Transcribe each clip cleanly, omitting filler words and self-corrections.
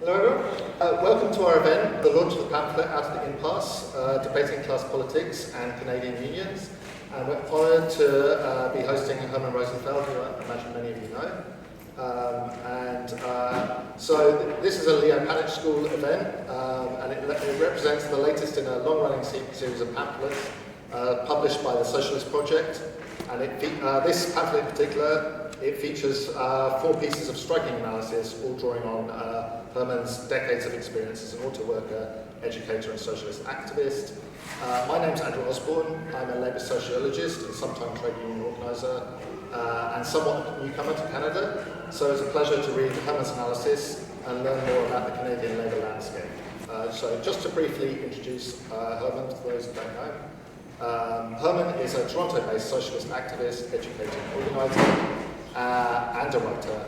Hello everyone. Welcome to our event, the launch of the pamphlet Out of the Impasse, Debating Class Politics and Canadian Unions. And we're honoured to be hosting Herman Rosenfeld, who I imagine many of you know. So this is a Leo Panitch School event, and it represents the latest in a long-running series of pamphlets published by the Socialist Project. And this pamphlet in particular, it features 4 pieces of striking analysis, all drawing on Herman's decades of experience as an auto worker, educator and socialist activist. My name's Andrew Osborne. I'm a Labour sociologist and sometime trade union organiser, and somewhat newcomer to Canada. So it's a pleasure to read Herman's analysis and learn more about the Canadian labour landscape. So just to briefly introduce Herman to those who don't know. Herman is a Toronto-based socialist activist, educator and organiser, and a writer.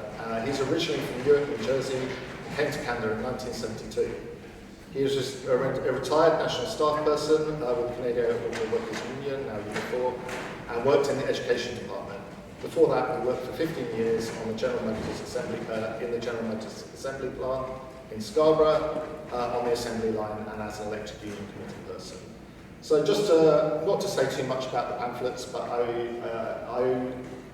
He's originally from Newark, New Jersey, and came to Canada in 1972. He is a retired national staff person with the Canadian Auto Workers Union, now Unifor, and worked in the education department. Before that, he worked for 15 years on the General Motors Assembly, in the General Motors Assembly plant in Scarborough, on the assembly line, and as an elected union committee person. So just not to say too much about the pamphlets, but I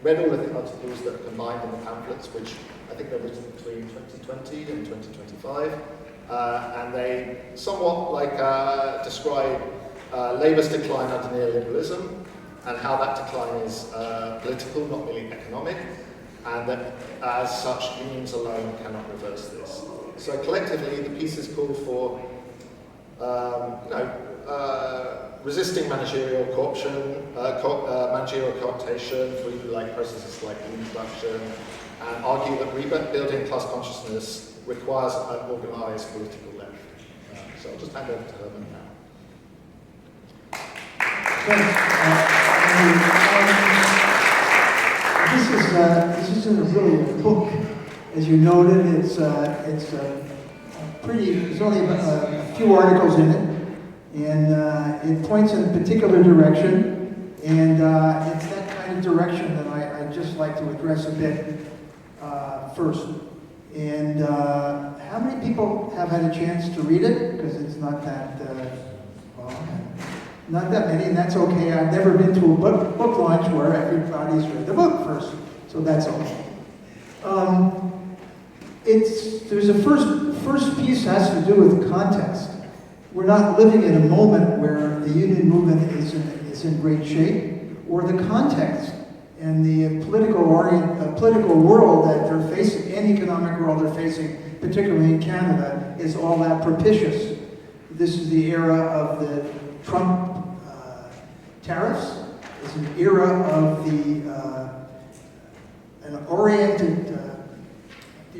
read all of the articles that are combined in the pamphlets, which I think they're written between 2020 and 2025, and they somewhat describe Labour's decline under neoliberalism, and how that decline is political, not merely economic, and that as such unions alone cannot reverse this. So collectively, the pieces call for resisting managerial corruption, managerial cooptation through processes like lean production, and argue that rebuilding class consciousness requires an organised political left. So I'll just hand over to Herman now. This isn't really a book, as you noted. It's pretty. There's only a few articles in it, and it points in a particular direction, and it's that kind of direction that I'd just like to address a bit first. And how many people have had a chance to read it? Because it's not that not that many, and that's okay. I've never been to a book launch where everybody's read the book first, so that's okay. There's a first piece has to do with context. We're not living in a moment where the union movement is in great shape, or the context and the political world that they're facing, and economic world they're facing, particularly in Canada, is all that propitious. This is the era of the Trump tariffs. It's an era of the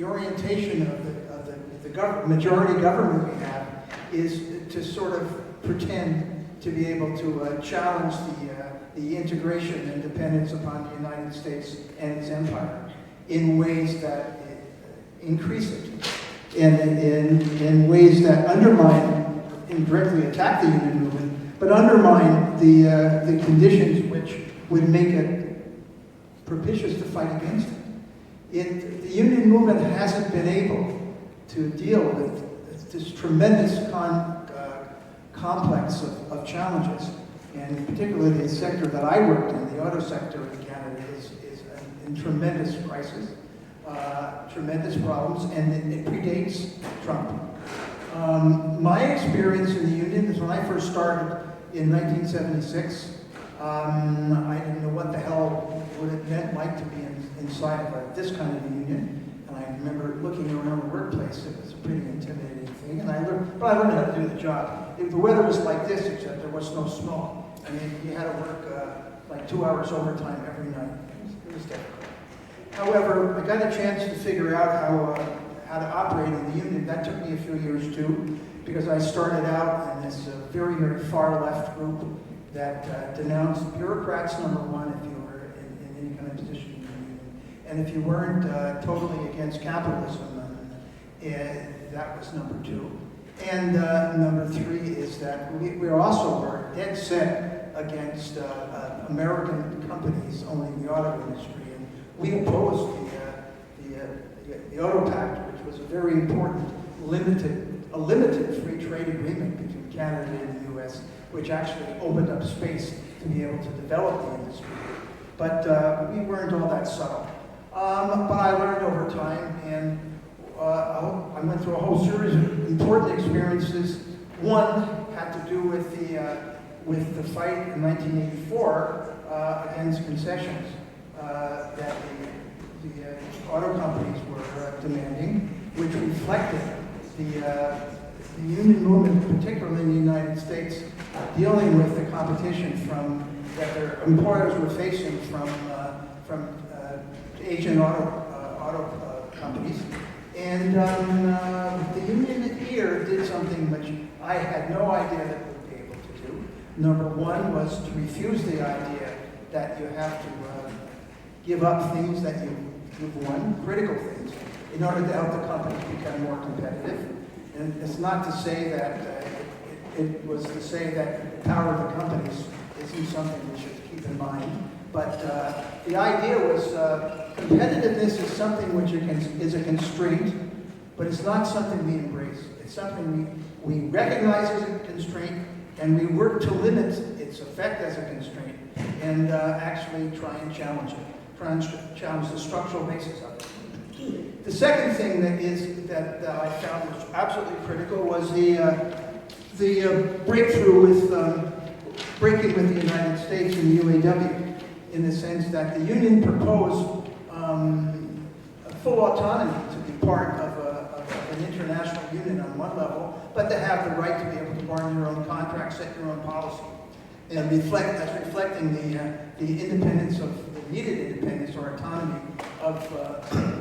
orientation of the majority government we have is to sort of pretend to be able to challenge the integration and dependence upon the United States and its empire in ways that increase it, and in ways that undermine and directly attack the union movement, but undermine the conditions which would make it propitious to fight against it. The union movement hasn't been able to deal with this tremendous complex of challenges, and particularly the sector that I worked in, the auto sector in Canada, is in tremendous crisis, tremendous problems, and it predates Trump. My experience in the union is when I first started in 1976. I didn't know what the hell would it meant like to be inside of this kind of a union. And I remember looking around the workplace. It was a pretty intimidating thing. And I learned how to do the job. The weather was like this, except there was no snow. I mean, you had to work 2 hours overtime every night. It was difficult. However, I got a chance to figure out how to operate in the union. That took me a few years too, because I started out in this very, very far left group that denounced bureaucrats, number one, if you were in any kind of position in the union. And if you weren't totally against capitalism, that was number two. And number three is that we also were dead set against American companies owning the auto industry. And we opposed the Auto Pact, which was a very important a limited free trade agreement between Canada and the US, which actually opened up space to be able to develop the industry. But we weren't all that subtle. But I learned over time, and I went through a whole series of important experiences. One had to do with the fight in 1984 against concessions that the auto companies were demanding, which reflected the union movement, particularly in the United States, dealing with the competition that their employers were facing from Asian auto companies. And the union here did something which I had no idea that we would be able to do. Number one was to refuse the idea that you have to give up things that you've won, critical things, in order to help the company become more competitive. And it's not to say that, it was to say that the power of the companies isn't something we should keep in mind. But the idea was competitiveness is something which is a constraint, but it's not something we embrace. It's something we recognize as a constraint, and we work to limit its effect as a constraint, and actually try and challenge it, try and challenge the structural basis of it. The second thing that I found was absolutely critical was the breakthrough with breaking with the United States and the UAW, in the sense that the union proposed full autonomy to be part of an international union on one level, but to have the right to be able to bargain your own contracts, set your own policy, and that's reflecting the independence of the needed independence or autonomy of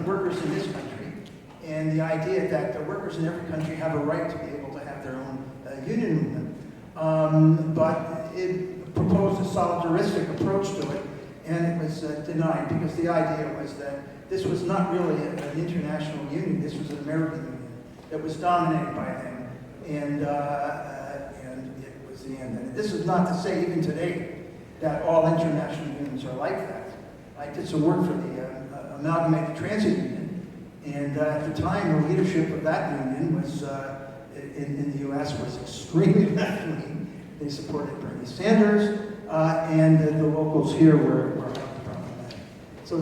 workers in this country, and the idea that the workers in every country have a right to be able to have their own union movement. But it proposed a solidaristic approach to it, and it was denied because the idea was that this was not really an international union. This was an American union that was dominated by them, and it was the end. And this is not to say even today that all international unions are like that. I did some work for the Amalgamated Transit Union, and at the time the leadership of that union was in the U.S. was extremely left-wing. They supported Bernie Sanders, and the locals here were problematic. So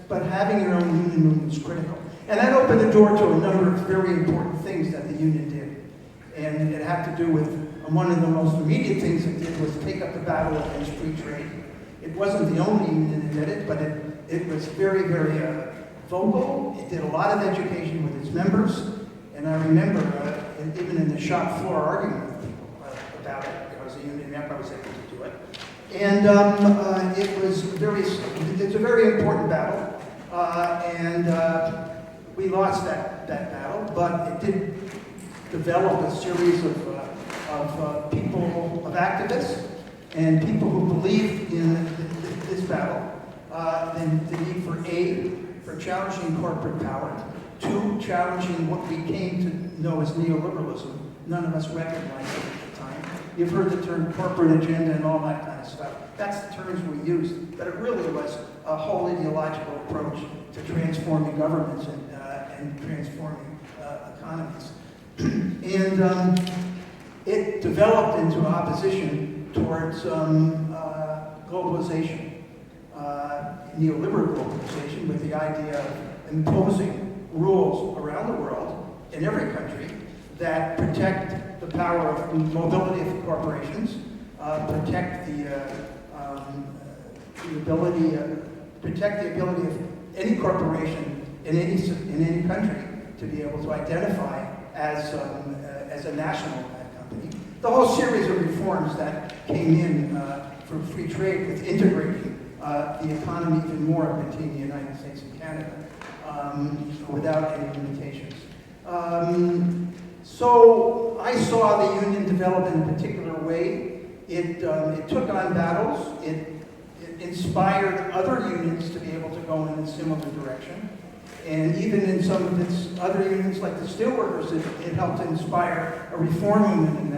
but having your own union movement is critical. And that opened the door to a number of very important things that the union did. And it had to do with, one of the most immediate things it did was take up the battle against free trade. It wasn't the only union that did it, but it was very, very vocal. It did a lot of education with its members. And I remember, even in the shop floor, arguing with people about it. I was a union rep, I was able to do it. And it's a very important battle. And we lost that battle, but it did develop a series of people, of activists, and people who believed in this battle, the need for challenging corporate power, two, challenging what we came to know as neoliberalism. None of us recognized it at the time. You've heard the term corporate agenda and all that kind of stuff. That's the terms we used, but it really was a whole ideological approach to transforming governments and transforming economies. And it developed into opposition towards globalization, neoliberal globalization, with the idea of imposing rules around the world, in every country, that protect the power of mobility of corporations, protect the ability of any corporation in any country to be able to identify as a national company. The whole series of reforms that came in for free trade, with integrating the economy even more between the United States and Canada, without any limitations. So I saw the union develop in a particular way. It took on battles. It inspired other unions to be able to go in a similar direction. And even in some of its other unions, like the steelworkers, it helped to inspire a reform movement in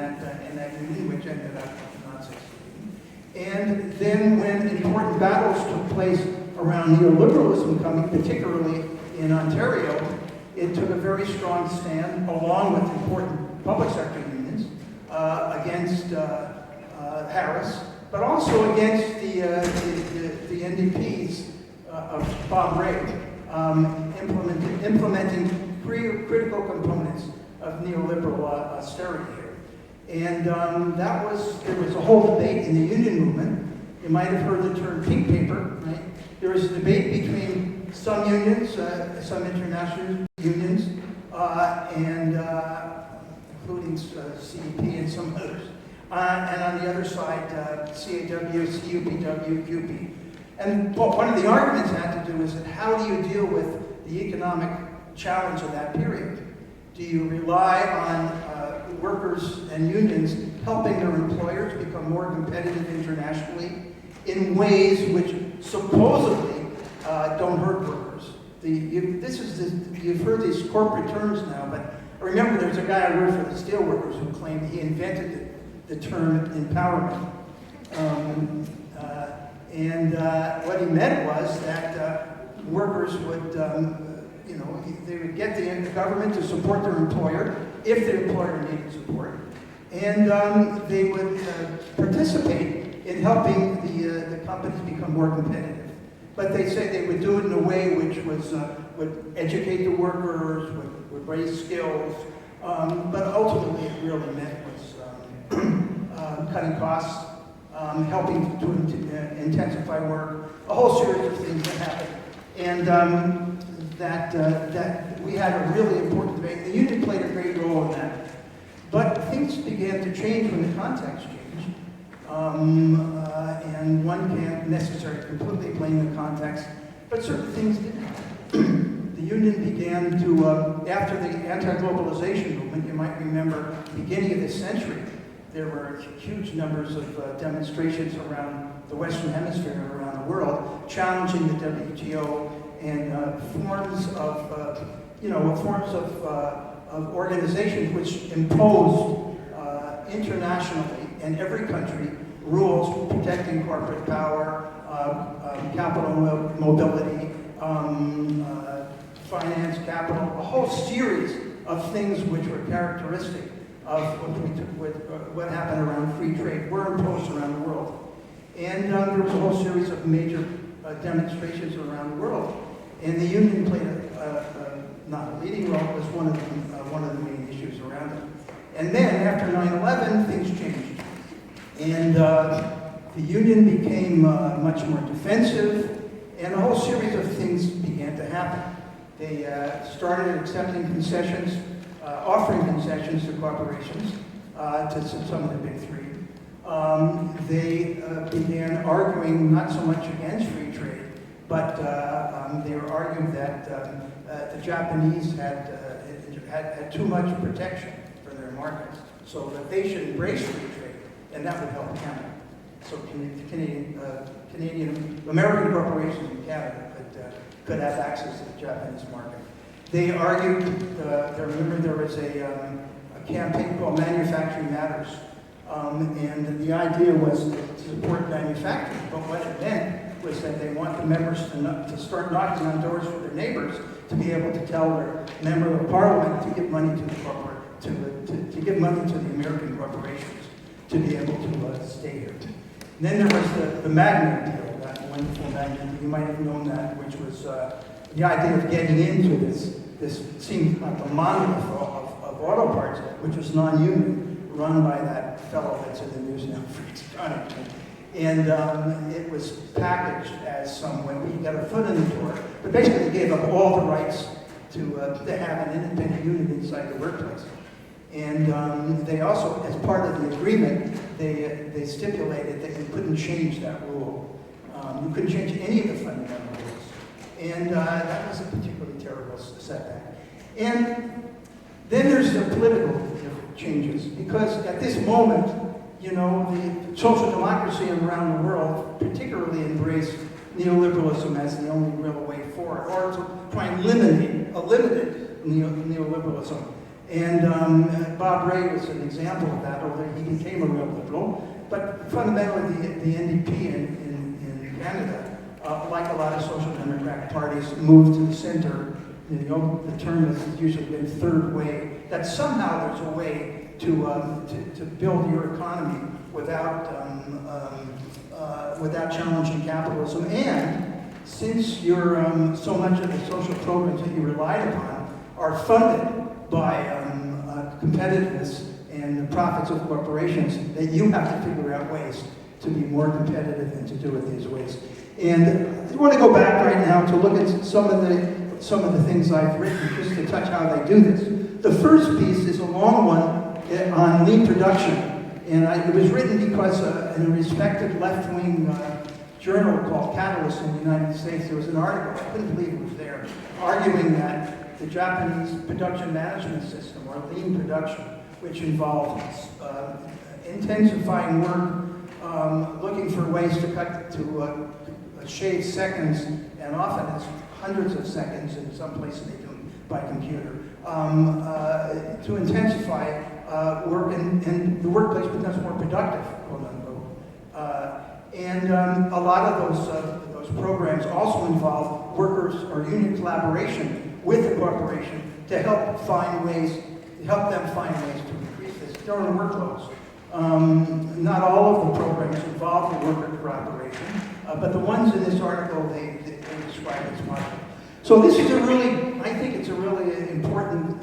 that union, which ended up not succeeding. And then when important battles took place around neoliberalism coming, particularly in Ontario, it took a very strong stand, along with important public sector unions, against Harris, but also against the NDPs of Bob Ray, implementing three critical components of neoliberal austerity here. And there was a whole debate in the union movement. You might have heard the term pink paper, right? There was a debate between some unions, some international unions, and including CEP and some others. And on the other side, CAW, CUPW, QP. And one of the arguments had to do is that how do you deal with the economic challenge of that period? Do you rely on workers and unions helping their employers become more competitive internationally in ways which supposedly don't hurt workers? You've heard these corporate terms now, but I remember there's a guy I worked for the steelworkers who claimed he invented the term empowerment. What he meant was that workers would, they would get the government to support their employer if the employer needed support, and they would participate in helping the companies become more competitive. But they say they would do it in a way which was would educate the workers, would raise skills, but ultimately it really meant was cutting costs, helping to intensify work, a whole series of things that happened. And that we had a really important debate. The union played a great role in that. But things began to change when the context changed. And one can't necessarily completely blame the context, but certain things did happen. The union began to, after the anti-globalization movement, you might remember, beginning of this century, there were huge numbers of demonstrations around the Western Hemisphere and around the world, challenging the WTO and forms of organizations which imposed internationally in every country rules protecting corporate power, capital mobility, finance, capital, a whole series of things which were characteristic of what happened around free trade were imposed around the world. And there was a whole series of major demonstrations around the world. And the union played not a leading role, it was one of the main issues around it. And then after 9/11, things changed. And the union became much more defensive, and a whole series of things began to happen. They started accepting concessions, offering concessions to corporations, to some of the big three. They began arguing not so much against free trade, but they were arguing that the Japanese had too much protection for their markets, so that they should embrace free trade, and that would help Canada. So American corporations in Canada could have access to the Japanese market. They argued, remember there was a campaign called Manufacturing Matters, and the idea was to support manufacturing, but what it meant was that they want the members to start knocking on doors for their neighbors to be able to tell their member of parliament to give money to the to give money to the American corporations to be able to stay here. And then there was the Magnet deal, that wonderful Magnet. You might have known that, which was the idea of getting into this seemed like a monolith of auto parts, which was non-union, run by that fellow that's in the news now, Fritz Connick. And it was packaged as some way we got a foot in the door, but basically gave up all the rights to have an independent union inside the workplace. And they also, as part of the agreement, they stipulated that you couldn't change that rule. You couldn't change any of the fundamental rules. And that was a particularly terrible setback. And then there's the political changes, because at this moment, the social democracy around the world particularly embraced neoliberalism as the only real way forward, or to try and eliminate neoliberalism. And Bob Ray was an example of that, although he became a real liberal. But fundamentally, the NDP in Canada, like a lot of social democratic parties, moved to the center the term has usually been third way, that somehow there's a way to build your economy without challenging capitalism. And since so much of the social programs that you relied upon are funded by competitiveness and the profits of corporations, that you have to figure out ways to be more competitive and to do it these ways. And I want to go back right now to look at some of the things I've written, just to touch how they do this. The first piece is a long one on lean production, and it was written because in a respected left-wing journal called Catalyst in the United States, there was an article, I couldn't believe it was there, arguing that the Japanese production management system, or lean production, which involved intensifying work, looking for ways to shave seconds, and often it's hundreds of seconds, in some places they do it by computer, to intensify work, and the workplace becomes more productive, quote unquote. And a lot of those programs also involve workers or union collaboration with the corporation to help them find ways to increase this. There are workloads. Not all of the programs involve the worker collaboration, but the ones in this article they describe as much. So this is I think it's a really important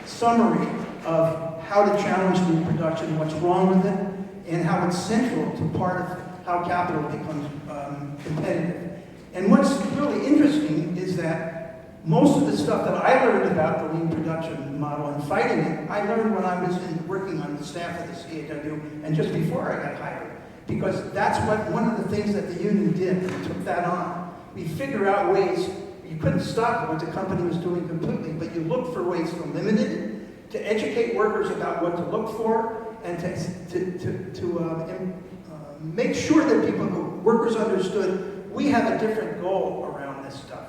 summary of how to challenge lean production, what's wrong with it, and how it's central to part of how capital becomes competitive. And what's really interesting is that most of the stuff that I learned about the lean production model and fighting it, I learned when I was working on the staff of the CAW and just before I got hired. Because that's one of the things that the union did. We took that on. We figure out ways. You couldn't stop what the company was doing completely, but you look for ways to limit it, to educate workers about what to look for, and to make sure that workers understood we have a different goal around this stuff.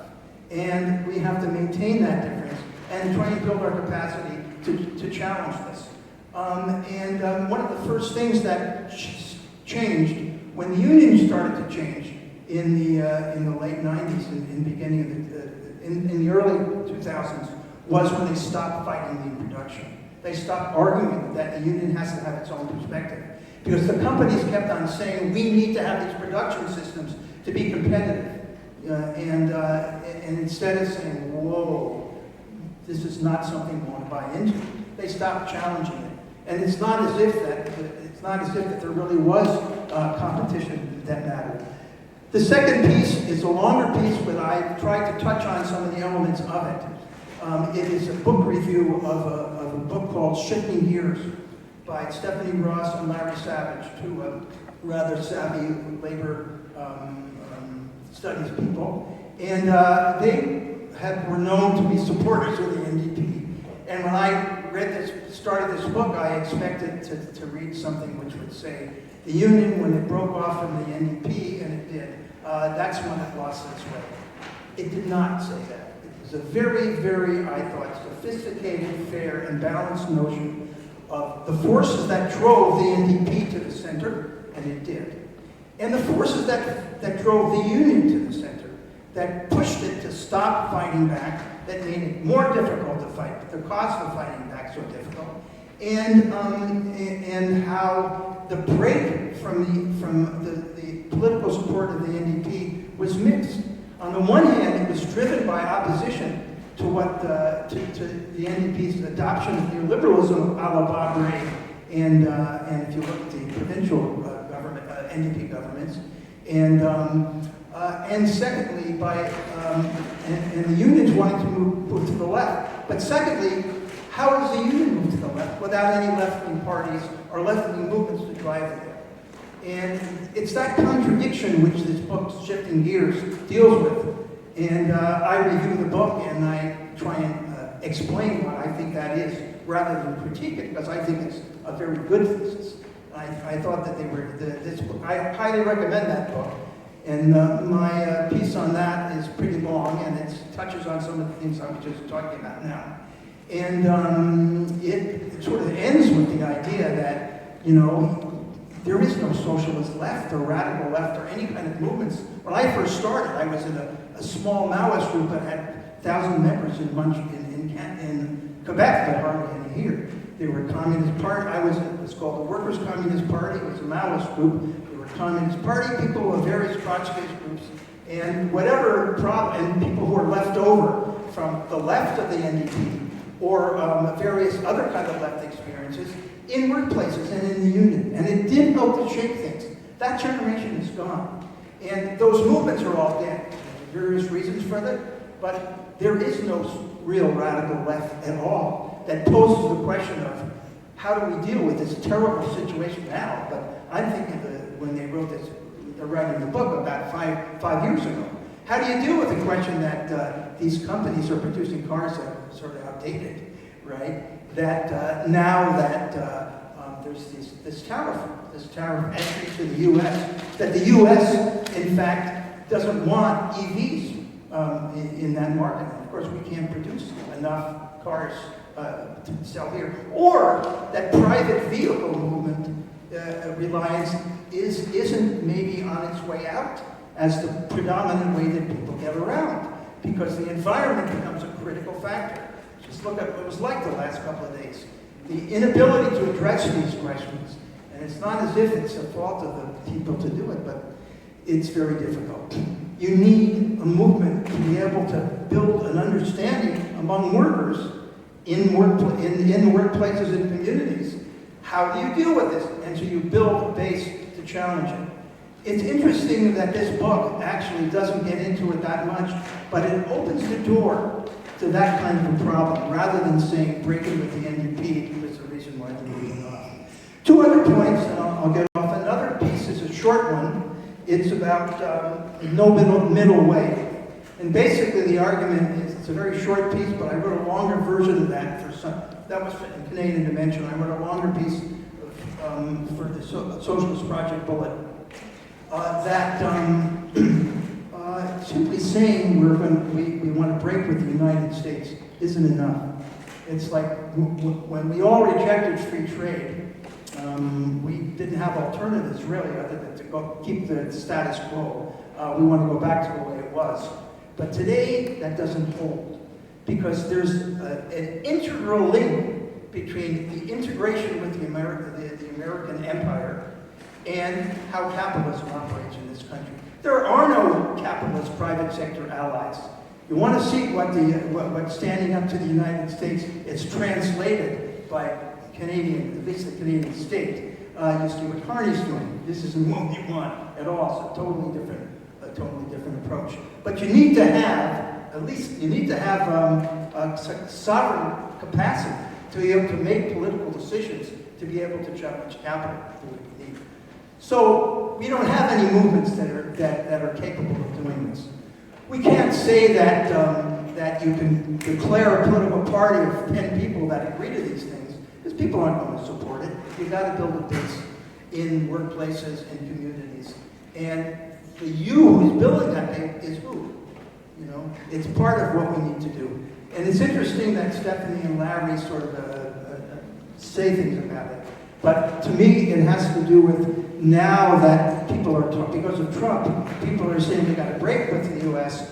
And we have to maintain that difference and try and build our capacity to challenge this. One of the first things that changed when the union started to change in the late 90s and beginning of in the early 2000s was when they stopped fighting lean production. They stopped arguing that the union has to have its own perspective. Because the companies kept on saying, we need to have these production systems to be competitive. And instead of saying, whoa, this is not something we want to buy into, they stopped challenging it. And it's not as if that there really was competition that mattered. The second piece is a longer piece, but I tried to touch on some of the elements of it. It is a book review of a book called Shifting Gears by Stephanie Ross and Larry Savage, two rather savvy labor studies people. And they were known to be supporters of the NDP. And when I started this book, I expected to read something which would say, the union, when it broke off from the NDP, and it did, that's when it lost its way. It did not say that. It was a very, very, I thought, sophisticated, fair, and balanced notion of the forces that drove the NDP to the center, and it did. And the forces that drove the union to the center, that pushed it to stop fighting back, that made it more difficult to fight, the cost of fighting back so difficult, and how the break from the political support of the NDP was mixed. On the one hand, it was driven by opposition to the NDP's adoption of neoliberalism, a la Bob Rae, and if you look at the provincial government, NDP governments, and secondly, and the unions wanting to move to the left. But secondly, how does the union move to the left without any left-wing parties or left-wing movements to drive it there? And it's that contradiction which this book, Shifting Gears, deals with. And I review the book and I try and explain what I think that is, rather than critique it, because I think it's a very good thesis. I thought that this book, I highly recommend that book. And my piece on that is pretty long, and it touches on some of the things I'm just talking about now. And it sort of ends with the idea that, there is no socialist left or radical left or any kind of movements. When I first started, I was in a small Maoist group that had 1,000 members in Quebec, but hardly any here. They were a communist party. It was called the Workers' Communist Party. It was a Maoist group. They were a communist party, people of various Trotskyist groups, and whatever problem, and people who were left over from the left of the NDP or various other kind of left experiences in workplaces and in the union. And it did help to shape things. That generation is gone. And those movements are all dead. There are various reasons for that, but there is no real radical left at all that poses the question of how do we deal with this terrible situation now? But I'm thinking that when they wrote this, they're writing the book about five years ago. How do you deal with the question that these companies are producing cars that are sort of outdated, right? That now that there's this tariff entry to the U.S., that the U.S. in fact doesn't want EVs in that market. And of course, we can't produce enough cars to sell here. Or that private vehicle movement isn't maybe on its way out as the predominant way that people get around, because the environment becomes a critical factor. Just look at what it was like the last couple of days. The inability to address these questions, and it's not as if it's the fault of the people to do it, but it's very difficult. You need a movement to be able to build an understanding among workers in the workplaces and communities. How do you deal with this? And so you build a base to challenge it. It's interesting that this book actually doesn't get into it that much, but it opens the door to that kind of a problem, rather than saying breaking with the NDP was the reason why they're moving off. Two other points, and I'll get off. Another piece is a short one. It's about no middle way. And basically the argument is, it's a very short piece, but I wrote a longer version of that that was in Canadian Dimension. I wrote a longer piece for the Socialist Project Bullet. Simply saying we want to break with the United States isn't enough. It's like when we all rejected free trade, we didn't have alternatives really other than to go keep the status quo. We want to go back to the way it was. But today, that doesn't hold, because there's an integral link between the integration with the American empire and how capitalism operates in this country. There are no capitalist private sector allies. You want to see what's standing up to the United States, it's translated by Canadian, at least the Canadian state. You see what Carney's doing. This isn't what we want at all. It's a totally different approach. But you need to have, at least you need to have a sovereign capacity to be able to make political decisions, to be able to challenge capital. So we don't have any movements that are capable of doing this. We can't say that you can declare a political party of 10 people that agree to these things, because people aren't going to support it. You've got to build a base in workplaces and communities. And the you who's building that base is who? You know, it's part of what we need to do. And it's interesting that Stephanie and Larry sort of say things about it. But to me, it has to do with now that people are talking, because of Trump, people are saying they got to break with the U.S.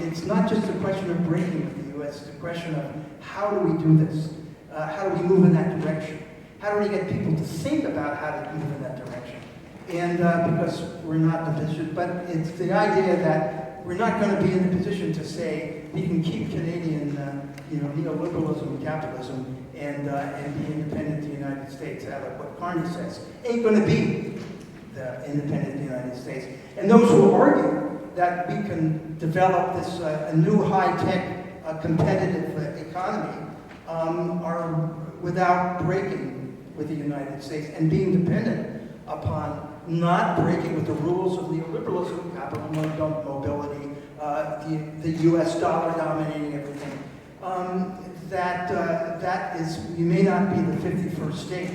It's not just a question of breaking with the U.S., it's a question of how do we do this? How do we move in that direction? How do we get people to think about how to move in that direction? And because we're not in a position, but it's the idea that we're not going to be in a position to say we can keep Canadian neoliberalism and capitalism and be independent of the United States, out of what Carney says. Ain't going to be the independent of the United States. And those who argue that we can develop this a new high-tech competitive economy are without breaking with the United States and being dependent upon not breaking with the rules of neoliberalism, capital mobility, the U.S. dollar dominating everything. That is, you may not be the 51st state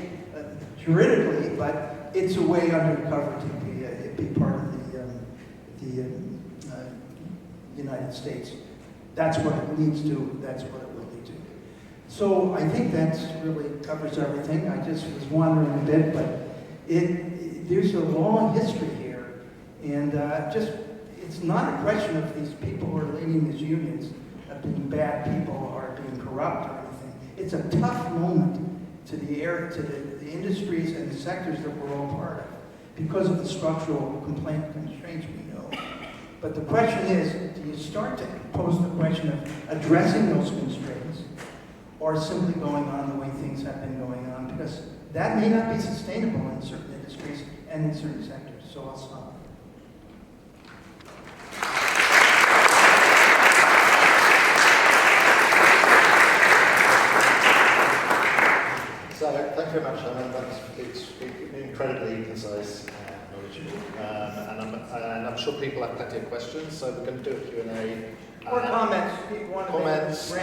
juridically, but it's a way undercover to be part of the United States. That's what it leads to. That's what it will lead to. So I think that really covers everything. I just was wandering a bit, but there's a long history here, and it's not a question of these people who are leading these unions of being bad people or being corrupt or anything. It's a tough moment to the industries and the sectors that we're all part of because of the structural constraints we know. But the question is, do you start to pose the question of addressing those constraints or simply going on the way things have been going on? Because that may not be sustainable in certain industries and in certain sectors. So I'll stop. So, thank you very much, Herman. It's incredibly concise and knowledgeable. And I'm sure people have plenty of questions, so we're going to do a Q&A. Or comments. Comments,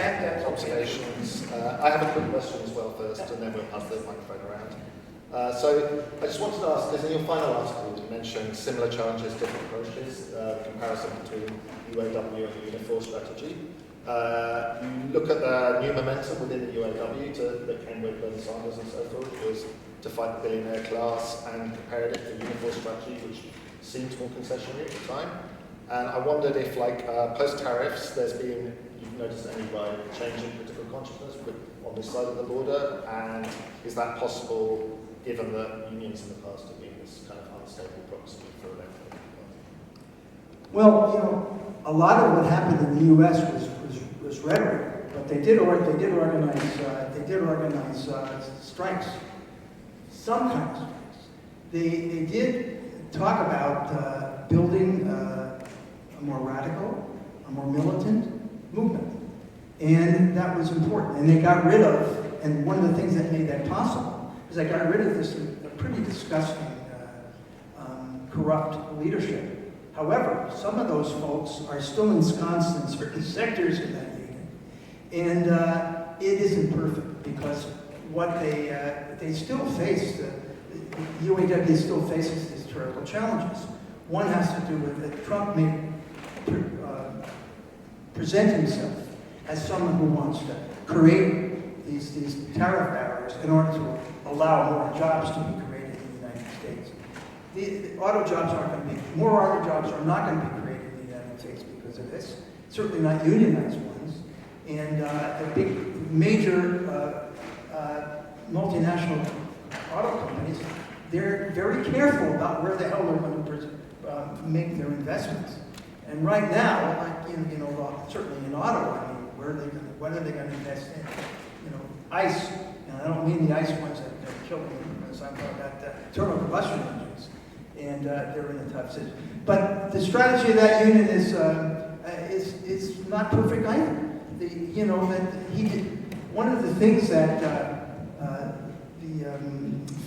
observations. I have a quick question as well first, and then we'll pass the microphone around. So, I just wanted to ask, because in your final article you mentioned similar challenges, different approaches, comparison between UAW and the Unifor strategy. You look at the new momentum within the UAW that came with Bernie Sanders and so forth, was to fight the billionaire class, and compared it to the Unifor strategy, which seemed more concessionary at the time. And I wondered if, like, post-tariffs, you've noticed any change in political consciousness on this side of the border, and is that possible given that unions in the past have been this kind of unstable proxy for elected? Well, a lot of what happened in the U.S. was rhetoric, but they did organize strikes, some kind of strikes. They did talk about building a more radical, a more militant movement, and that was important. And they got rid of, and one of the things that made that possible is they got rid of this pretty disgusting, corrupt leadership. However, some of those folks are still ensconced in certain sectors in that union. And it isn't perfect because what they still face, the UAW still faces these terrible challenges. One has to do with that Trump may present himself as someone who wants to create these tariff barriers in order to allow more jobs to be created in the United States. The auto jobs aren't going to be, more auto jobs are not going to be created in the United States because of this. Certainly not unionized ones. And the big, major multinational auto companies, they're very careful about where the hell they're going to make their investments. And right now, like certainly in auto, I mean, what are they going to invest in? ICE. And I don't mean the ICE ones that kill them, because I'm talking about internal combustion engines. And they're in a tough situation. But the strategy of that union is not perfect either. One of the things that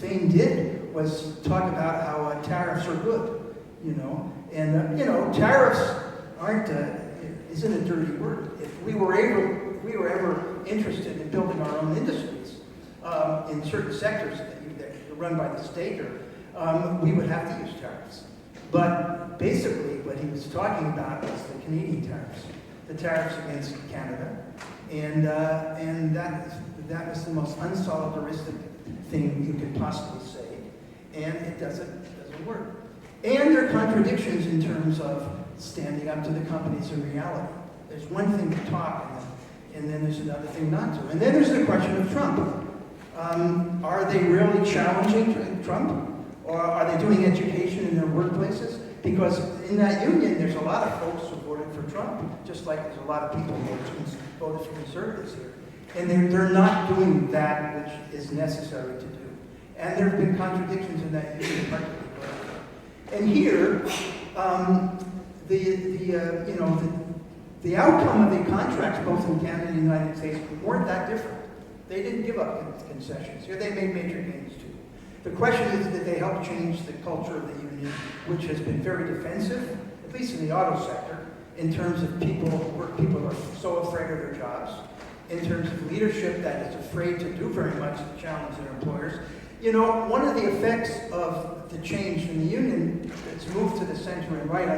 Fain did was talk about how tariffs are good, and tariffs aren't isn't a dirty word. If we were ever interested in building our own industries in certain sectors that are run by the state, we would have to use tariffs. But basically, what he was talking about was the Canadian tariffs, the tariffs against Canada, and that was the most unsolidaristic thing you could possibly say, and it doesn't work. And there are contradictions in terms of standing up to the companies in reality. There's one thing to talk, and then there's another thing not to. And then there's the question of Trump. Are they really challenging Trump? Or are they doing education in their workplaces? Because in that union, there's a lot of folks who voted for Trump, just like there's a lot of people who voted for conservatives here. And they're not doing that which is necessary to do. And there have been contradictions in that union, particularly. And here, the outcome of the contracts, both in Canada and the United States, weren't that different. They didn't give up concessions. Here they made major gains too. The question is, did they help change the culture of the union, which has been very defensive, at least in the auto sector, in terms of people are so afraid of their jobs, in terms of leadership that is afraid to do very much to challenge their employers. One of the effects of the change in the union that's moved to the center and right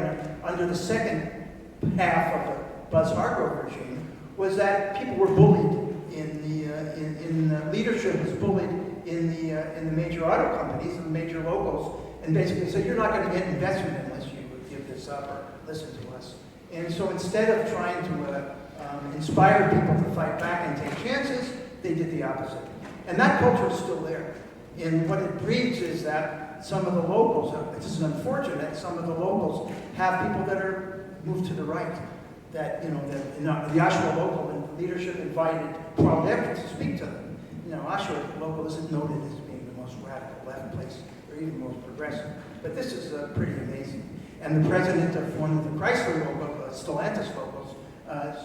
under the second half of the Buzz Hargrove regime was that people were bullied in leadership was bullied in the major auto companies and the major locals, and basically said, you're not going to get investment unless you give this up or listen to us. And so instead of trying to inspired people to fight back and take chances, they did the opposite. And that culture is still there. And what it breeds is that some of the locals, this is unfortunate, some of the locals have people that are moved to the right. That, the Oshawa local leadership invited Proudek to speak to them. Oshawa local isn't noted as being the most radical left place, or even the most progressive. But this is pretty amazing. And the president of one of the Chrysler local, Stellantis locals,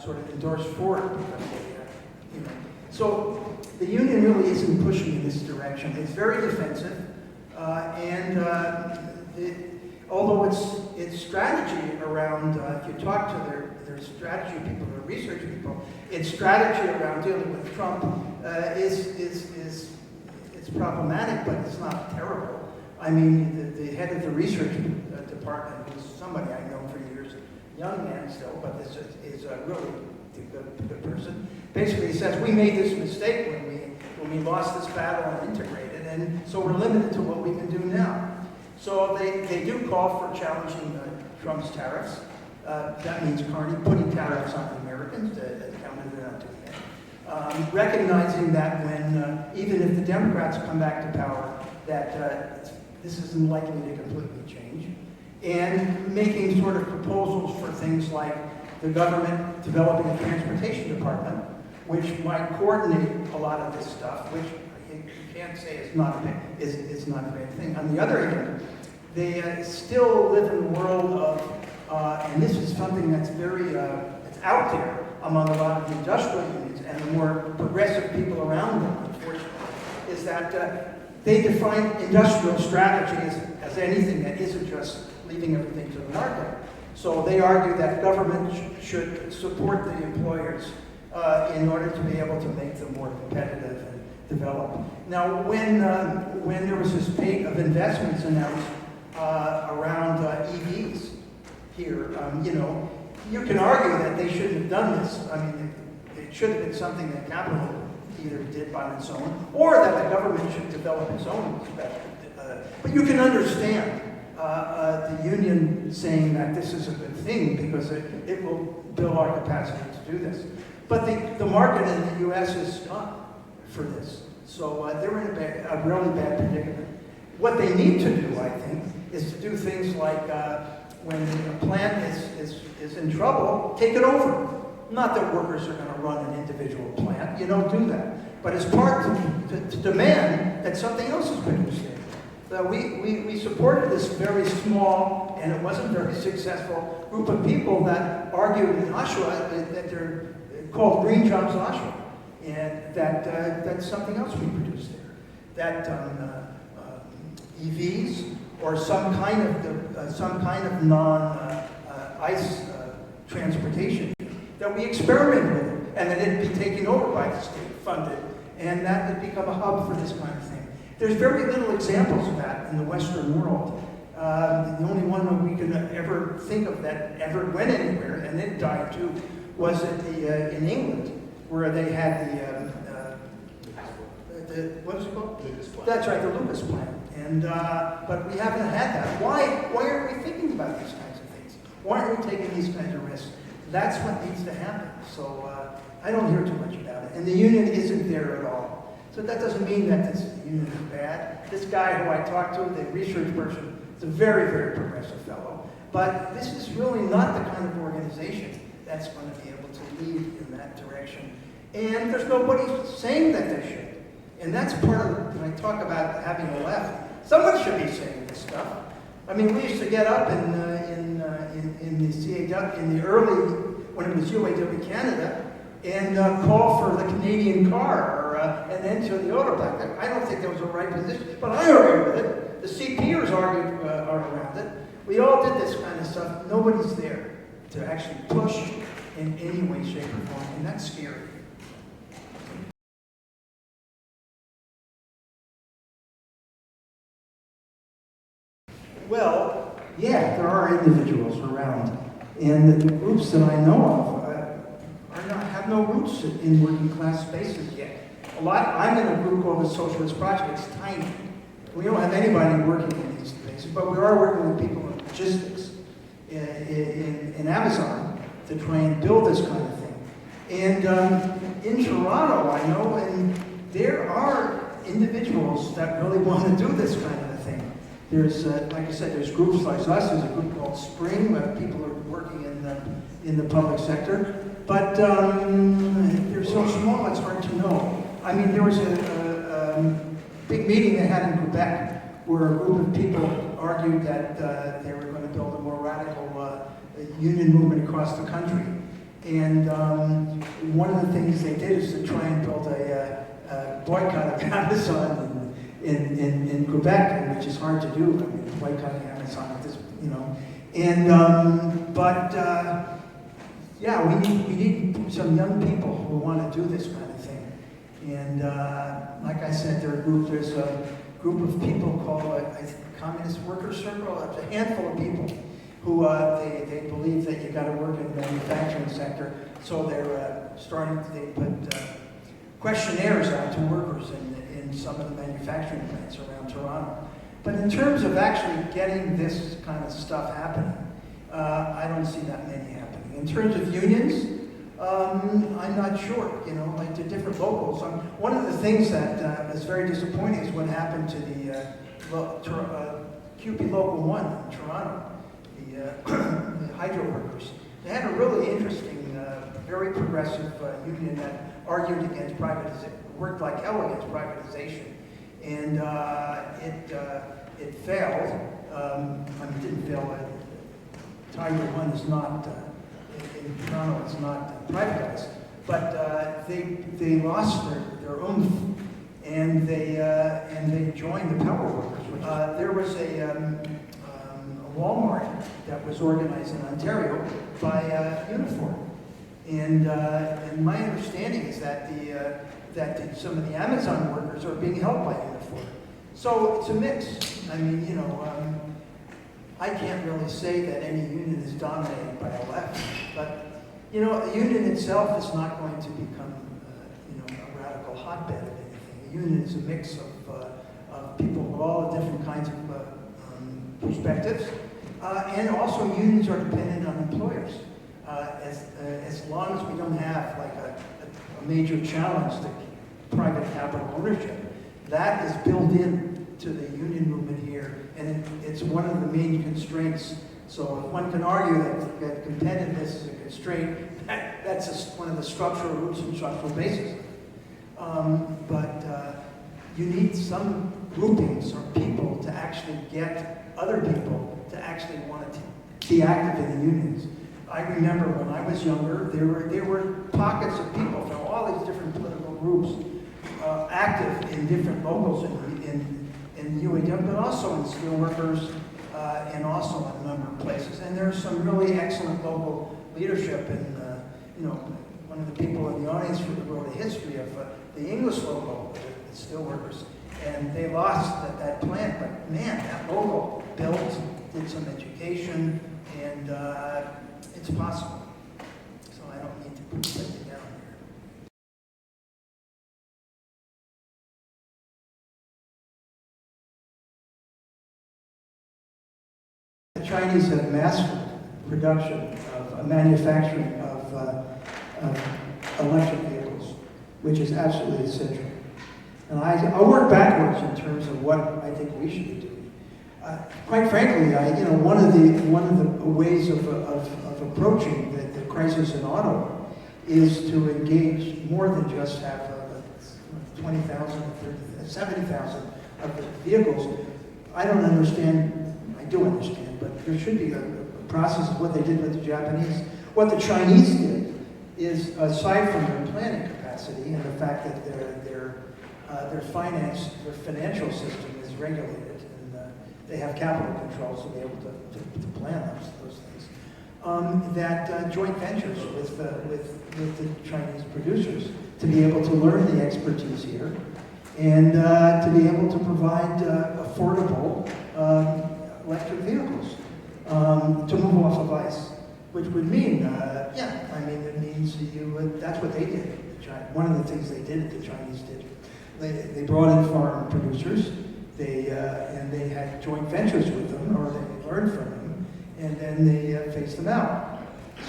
sort of endorsed Ford because they, So the union really isn't pushing in this direction. It's very defensive, although its strategy around, if you talk to their strategy people, their research people, its strategy around dealing with Trump it's problematic, but it's not terrible. I mean, the head of the research department, who's somebody I know for years, young man still, but this is a really good person. Basically, he says we made this mistake when we lost this battle and integrated, and so we're limited to what we can do now. So they do call for challenging Trump's tariffs. That means putting tariffs on the Americans. The counter, they're not doing that. Recognizing that when, even if the Democrats come back to power, that this isn't likely to completely change. And making sort of proposals for things like the government developing a transportation department, which might coordinate a lot of this stuff, which you can't say is not a bad thing. On the other hand, they still live in a world of, and this is something that's it's out there among a lot of the industrial unions and the more progressive people around them, unfortunately, is that they define industrial strategy as anything that isn't just leaving everything to the market. So they argue that government should support the employers in order to be able to make them more competitive and develop. Now, when there was this spate of investments announced around EVs here, you can argue that they shouldn't have done this. I mean, it should have been something that capital either did by its own, or that the government should develop its own special. But you can understand the union saying that this is a good thing because it will build our capacity to do this. But the market in the U.S. is not for this. So they're in a really bad predicament. What they need to do, I think, is to do things like when a plant is in trouble, take it over. Not that workers are going to run an individual plant. You don't do that. But it's part to demand that something else is produced there. We supported this very small, and it wasn't very successful, group of people that argued in Oshawa that they're called Green Jobs Oshawa, and that's something else we produce there. That EVs or some kind of non-ICE transportation that we experiment with it, and then it'd be taken over by the state, funded, and that would become a hub for this kind of thing. There's very little examples of that in the Western world. The only one that we can ever think of that ever went anywhere, and it died too, was in England, where they had what was it called? Lucas plant. That's right, the Lucas plant. And but we haven't had that. Why aren't we thinking about these kinds of things? Why aren't we taking these kinds of risks? That's what needs to happen. So I don't hear too much about it. And the union isn't there at all. So that doesn't mean that this union is bad. This guy who I talked to, the research person, is a very, very progressive fellow. But this is really not the kind of organization that's going to be able to lead in that direction. And there's nobody saying that they should. And that's part of, when I talk about having a left, someone should be saying this stuff. I mean, we used to get up in the CAW, in the early, when it was UAW Canada, and call for the Canadian car, and enter the auto black. I don't think that was the right position, but I argued with it. The CPers argued around it. We all did this kind of stuff. Nobody's there to actually push in any way, shape, or form, and that's scary. Well, yeah, there are individuals around, and the groups that I know of have no roots in working class spaces yet. I'm in a group called the Socialist Project. It's tiny. We don't have anybody working in these spaces, but we are working with people in logistics, in Amazon, to try and build this kind of thing. And in Toronto, I know, and there are individuals that really want to do this kind of a thing. There's, like I said, there's groups like us. There's a group called Spring, where people are working in the public sector. But they're so small, it's hard to know. I mean, there was a big meeting they had in Quebec where a group of people argued that they were going to build a more radical union movement across the country. And one of the things they did is to try and build a boycott of Amazon in Quebec, which is hard to do. I mean, boycotting Amazon at this, you know. And yeah, we need some young people who want to do this kind of thing. And like I said, there's a group of people called Communist Workers Circle. It's a handful of people who they believe that you got to work in the manufacturing sector. So they're they put questionnaires out to workers in some of the manufacturing plants around Toronto. But in terms of actually getting this kind of stuff happening, I don't see that many happening. In terms of unions, I'm not sure, you know, like the different locals. One of the things that is very disappointing is what happened to the QP Local 1 in Toronto, the hydro workers. They had a really interesting, very progressive union that argued against privatization, worked like hell against privatization. And it failed. I mean, it didn't fail. Hydro 1 is not, in Toronto, it's not privatized. But they lost their oomph, and they joined the power workers. There was a Walmart that was organized in Ontario by Unifor, and my understanding is that some of the Amazon workers are being held by Unifor. So it's a mix. I mean, you know, I can't really say that any union is dominated by the left, but you know, a union itself is not going to become, you know, a radical hotbed of anything. A union is a mix of people with all the different kinds of perspectives, and also unions are dependent on employers. As long as we don't have like a major challenge to private capital ownership, that is built in to the union movement here, and it's one of the main constraints. So if one can argue that competitiveness is a constraint, that's one of the structural roots and structural bases. But you need some groupings or people to actually get other people to actually want to be active in the unions. I remember when I was younger, there were pockets of people from all these different political groups active in different locals in UAW, but also in steelworkers and also in a number of places. And there's some really excellent local leadership. And you know, one of the people in the audience wrote a history of the English local, the steelworkers, and they lost that plant. But man, that local built, did some education, and it's possible. So I don't need to put something down here. The Chinese have mastered production of manufacturing of electric vehicles, which is absolutely essential. And I'll work backwards in terms of what I think we should be doing. Quite frankly, you know, one of the ways of approaching the crisis in auto is to engage more than just have 20,000 or 30,000, 70,000 of the vehicles. I don't understand. I do understand, but there should be a process of what they did with the Japanese. What the Chinese did is, aside from their planning capacity and the fact that their financial system is regulated, and they have capital controls to be able to plan those things, that joint ventures with the Chinese producers to be able to learn the expertise here and to be able to provide affordable electric vehicles to move off of ice, which would mean, it means that's what they did. One of the things they did, the Chinese did, they brought in foreign producers, and they had joint ventures with them, or they learned from them, and then they phased them out.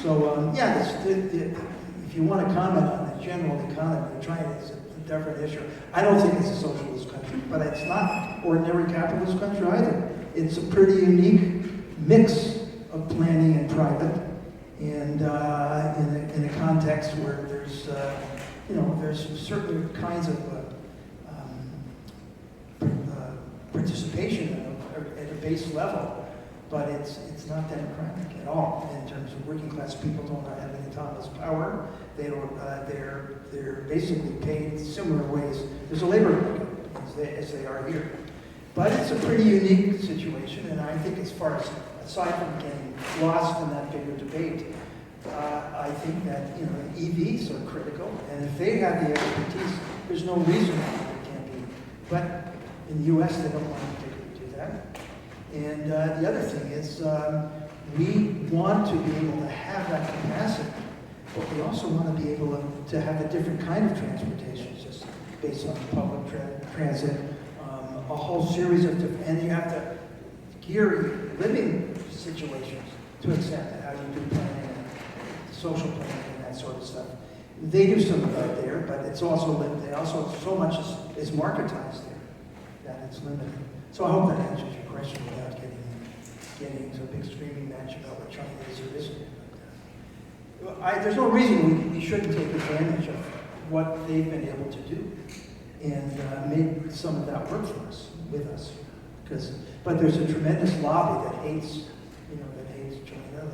So if you want to comment on the general economy, China is a different issue. I don't think it's a socialist country, but it's not ordinary capitalist country either. It's a pretty unique mix of planning and private, and in a context where there's, there's certain kinds of participation at a base level, but it's not democratic at all in terms of working class people don't have any autonomous power. They don't. They're basically paid similar ways. There's a labor market as they are here, but it's a pretty unique situation. And I think, as far as aside from getting lost in that bigger debate, I think that EVs are critical, and if they have the expertise, there's no reason why they can't be. But in the U.S., they don't want to particularly do that. And the other thing is, we want to be able to have that capacity, but we also want to be able to have a different kind of transportation, just based on public transit, a whole series of different, and you have to gear living situations to accept how you do planning and social planning and that sort of stuff. They do some of that there, but it's also so much is marketized there that it's limited. So I hope that answers your question without getting into a big screaming match about what China is or isn't. There's no reason we shouldn't take advantage of what they've been able to do and make some of that work for us, with us. But there's a tremendous lobby that hates China.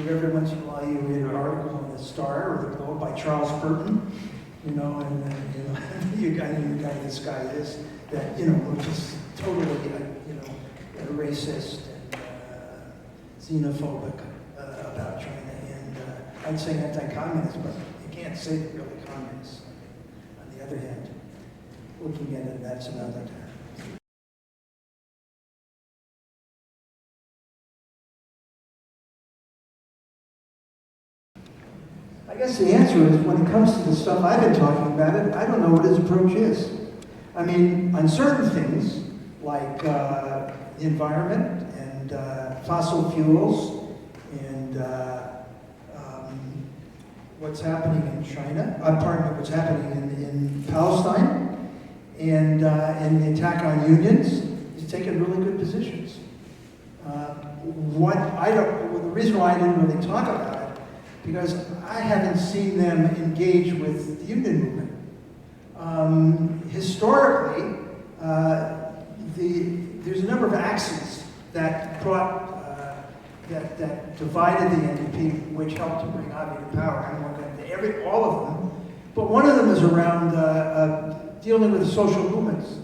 Every once in a while you read an article in the Star or the Globe by Charles Burton, you got this guy is that which is totally racist and xenophobic about China, and I'd say anti-communist, but you can't say they're really communists. On the other hand, we can get into that some other time. I guess the answer is, when it comes to the stuff I've been talking about, I don't know what his approach is. I mean, on certain things, like the environment and fossil fuels and what's happening in China, what's happening in Palestine, and the attack on unions, he's taken really good positions. The reason why I didn't really talk about it, because I haven't seen them engage with the union movement. Historically, there's a number of axes that that divided the NDP, which helped to bring Abiy to power. I don't want to go into all of them, but one of them is around dealing with the social movements,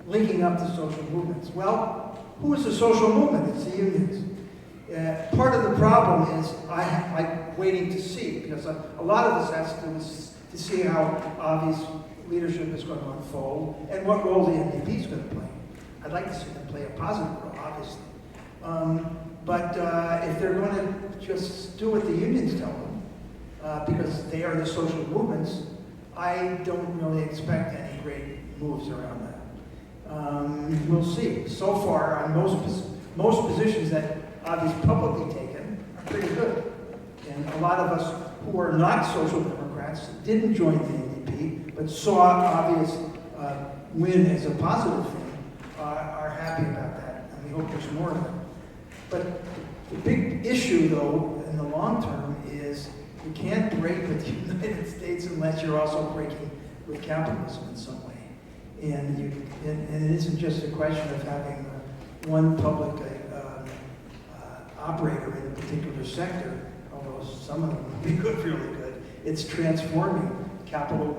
linking up the social movements. Well, who is the social movement? It's the unions. Part of the problem is I'm waiting to see, because a lot of this has to do with to see how Abiy's leadership is going to unfold and what role the NDP is going to play. I'd like to see them play a positive role, obviously. But if they're going to just do what the unions tell them, because they are the social movements, I don't really expect any great moves around that. We'll see. So far, on most positions that Abiy's publicly taken are pretty good. And a lot of us who are not social democrats didn't join the NDP, but saw Abiy's win as a positive thing, are happy about that, and we hope there's more of them. But the big issue, though, in the long term, is you can't break with the United States unless you're also breaking with capitalism in some way. And it isn't just a question of having one public operator in a particular sector, although some of them would be really good. It's transforming capital,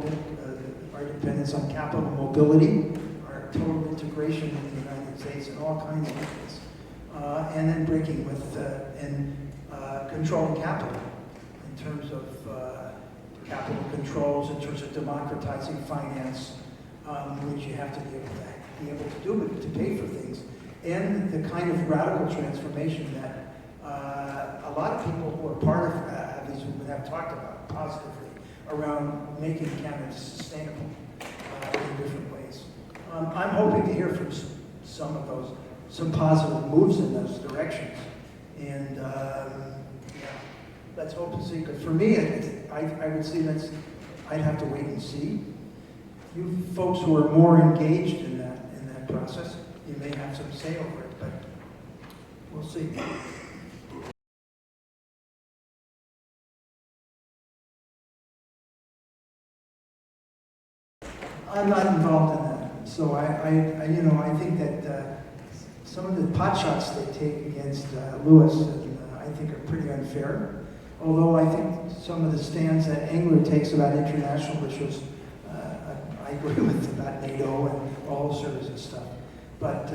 our dependence on capital mobility, our total integration with the United States in all kinds of ways, and then breaking with and controlling capital in terms of capital controls, in terms of democratizing finance, which you have to be able to do to pay for things, and the kind of radical transformation that a lot of people who are part of these movements have talked about positively around making Canada sustainable in different ways. I'm hoping to hear from some positive moves in those directions, and let's hope to see. Because for me, I would say I'd have to wait and see. You folks who are more engaged in that process, you may have some say over it, but we'll see. I'm not involved in that, so I think that some of the pot shots they take against Lewis, I think are pretty unfair. Although I think some of the stands that Engler takes about international issues, I agree with about NATO and all service and stuff. But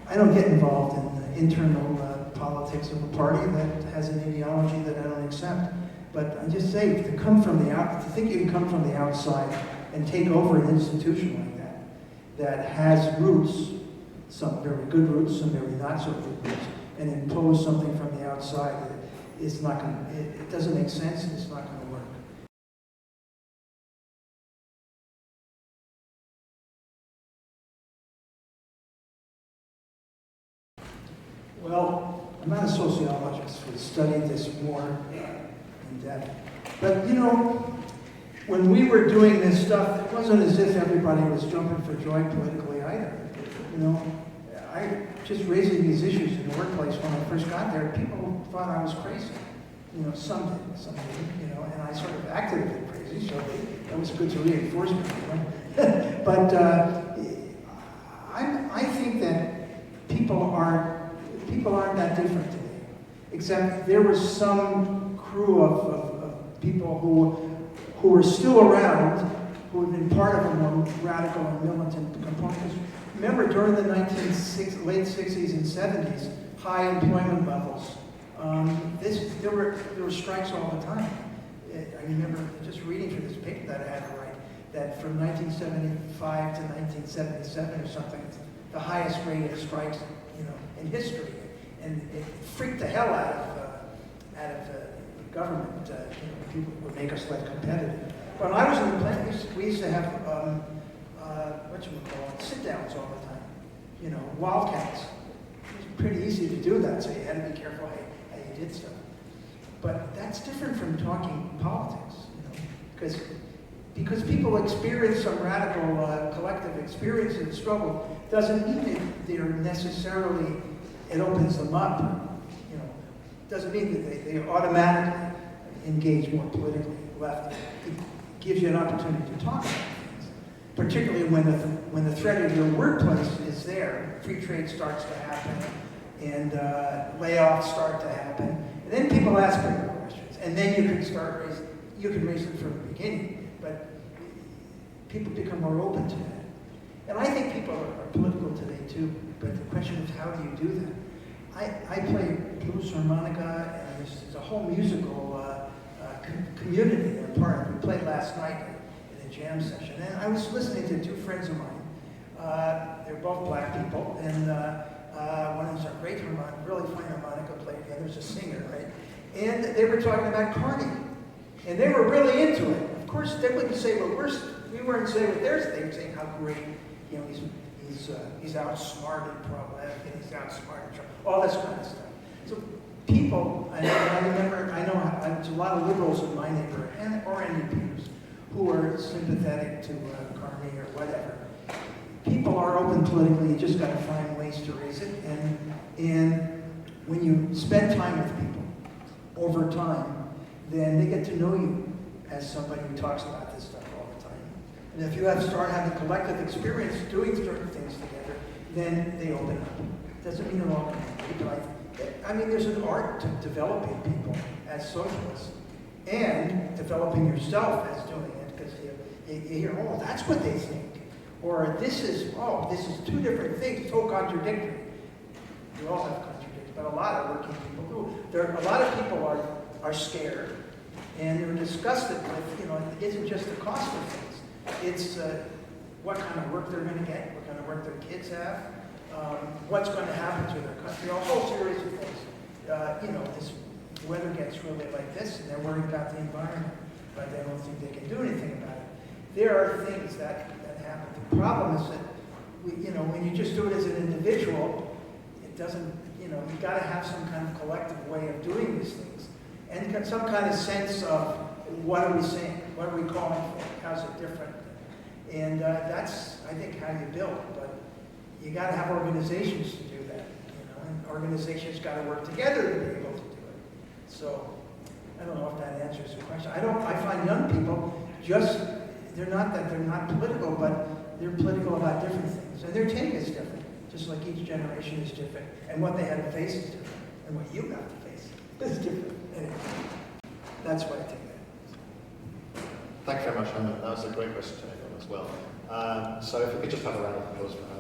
I don't get involved in the internal politics of a party that has an ideology that I don't accept. But I just say, to think you can come from the outside and take over an institution like that has roots, some very good roots, some very not so good roots, and impose something from the outside that it's not going to, it doesn't make sense and it's not going to work. Well, I'm not a sociologist who studied this more in depth. But when we were doing this stuff, it wasn't as if everybody was jumping for joy politically either. I just raising these issues in the workplace when I first got there, people thought I was crazy. Some did, and I sort of acted a bit crazy, so that was good to reinforce me. But I think that people aren't that different today, except there was some crew of people who were still around, who had been part of a more radical and militant component. Remember, during the late 60s and 70s, high employment levels, there were strikes all the time. I remember just reading through this paper that I had to write, that from 1975 to 1977 or something, it's the highest rate of strikes, in history. And it freaked the hell out of the government. People would make us less competitive. When I was in the plant, we used to have sit-downs all the time. Wildcats. It was pretty easy to do that, so you had to be careful how you did stuff. But that's different from talking politics, because people experience some radical collective experience in the struggle doesn't mean that they're necessarily, it opens them up. Doesn't mean that they automatically engage more politically left. It gives you an opportunity to talk about things, particularly when the threat of your workplace is there. Free trade starts to happen, and layoffs start to happen, and then people ask bigger questions, and then you can raise them from the beginning, but people become more open to that. And I think people are political today too, but the question is, how do you do that? I play blues harmonica, and there's a whole musical community they're part of. We played last night in a jam session, and I was listening to two friends of mine. They're both black people, and one of them's a great really fine harmonica player, the other's a singer, right? And they were talking about Carney, and they were really into it. Of course, they wouldn't say what we weren't saying what they're saying. They were saying how great, he's outsmarted problematic, and he's outsmarted all this kind of stuff. So people, I know there's a lot of liberals in my neighborhood, or NDPers, who are sympathetic to Carney or whatever. People are open politically, you just got to find ways to raise it. And when you spend time with people over time, then they get to know you as somebody who talks about this stuff all the time. And if you start having collective experience doing certain things together, then they open up. Doesn't mean they're all complete. There's an art to developing people as socialists and developing yourself as doing it, because you hear, that's what they think. Or this is two different things, so contradictory. We all have contradictions, but a lot of working people do. A lot of people are scared, and they're disgusted with, it isn't just the cost of things. It's what kind of work they're going to get, what kind of work their kids have, what's going to happen to their country, a whole series of things. This weather gets really like this, and they're worried about the environment, but they don't think they can do anything about it. There are things that happen. The problem is that when you just do it as an individual, it doesn't. You've got to have some kind of collective way of doing these things, and some kind of sense of what are we saying? What are we calling for? How's it different? And that's, I think, how you build. But you got to have organizations to do that, and organizations got to work together to be able to do it. So I don't know if that answers your question. I find young people just, they're not political, but they're political about different things. And their take is different, just like each generation is different. And what they have to face is different. And what you have to face is different. Anyway, that's what I take that. Thank you very much, Herman. That was a great question to everyone as well. So if we could just have a round of applause for Herman.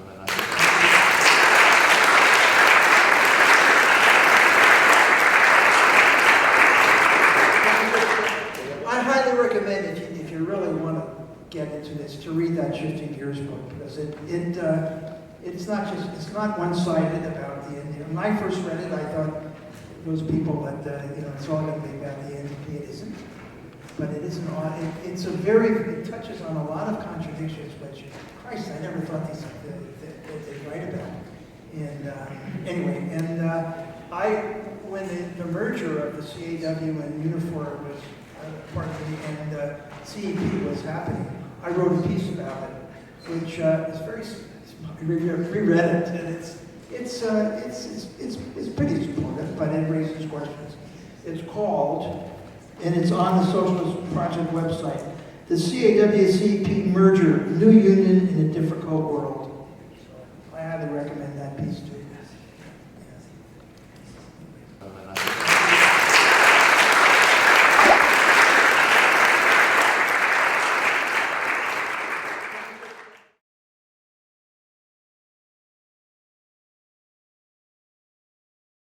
I highly recommend, if you really want to get into this, to read that Shifting Gears book, because it's not one-sided about the Indian. When I first read it, I thought those people that it's all going to be about the NDP. It isn't, but it isn't. It touches on a lot of contradictions, which, Christ, I never thought they'd write about. And anyway, when the merger of the CAW and Unifor was part of and CEP was happening, I wrote a piece about it, which is very. I reread it, and it's pretty supportive, but it raises questions. It's called, and it's on the Socialist Project website, the CAW-CEP merger: New Union in a Difficult World.